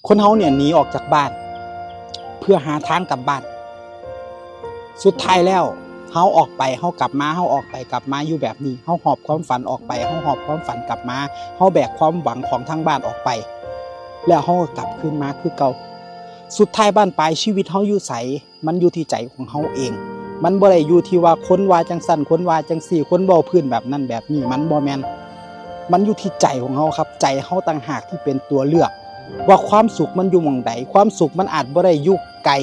คนเฮาเนี่ยหนีออกจากบ้านเพื่อหาทางกลับบ้านสุดท้ายแล้วเฮาออกไปเฮากลับมาเฮาออกไปกลับมาอยู่แบบนี้เฮาหอบความฝันออกไปเฮาหอบความฝันกลับมาเฮาแบกความหวังของทางบ้านออกไปแล้วเฮาก็กลับคืนมาคือเก่าสุดท้ายบ้านปลายชีวิตเฮาอยู่ไสมันอยู่ที่ใจของเฮาเองมันบ่ได้อยู่ที่ว่าคนว่าจังซั่นคนว่าจังซี่คนเว้าพื้นแบบนั้นแบบนี้มันบ่แม่นมันอยู่ที่ใจของเฮาครับใจเฮาต่างหากที่เป็นตัวเลือกว่าความสุขมันอยู่หม่องใดความสุขมันอาจบ่ได้อยู่ไกล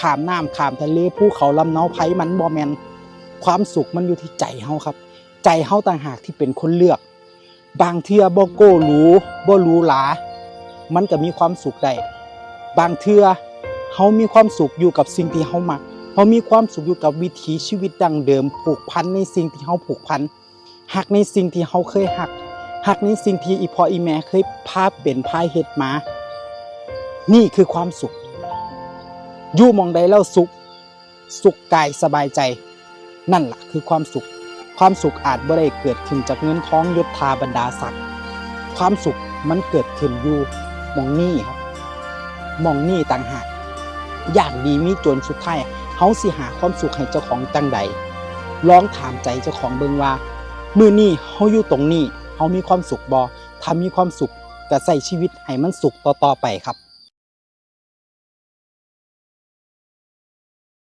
ข้ามน้ำข้ามทะเลภูเขาลำเนาไผมันบ่แม่นความสุขมันอยู่ที่ใจเฮาครับใจเฮาต่างหากที่เป็นคนเลือกบางเทื่อบ่โก้หรูบ่หรูหรามันก็มีความสุขได้บางเทื่อเฮามีความสุขอยู่กับสิ่งที่เฮามักเฮามีความสุขอยู่กับวิถีชีวิตดั้งเดิมผูกพันในสิ่งที่เฮาผูกพันฮักในสิ่งที่เฮาเคยฮักในสิ่งที่อีพ่ออีแม่เคยพาเป็นพาเฮ็ดมานี่คือความสุขอยู่หม้องใดแล้วสุขกายสบายใจนั่นล่ะคือความสุขความสุขอาจบ่ได้เกิดขึ้นจากเงินทองยศถาบรรดาศักดิ์ความสุขมันเกิดขึ้นอยู่หม้องนี้ครับหม้องนี้ต่างหากอย่างดีมีจนสุดท้ายเฮาสิหาความสุขให้เจ้าของจังใดลองถามใจเจ้าของเบิ่งว่ามื้อนี้เฮาอยู่ตรงนี้เฮามีความสุขบ่ถ้ามีความสุขก็ใช้ชีวิตให้มันสุขต่อๆไปครับ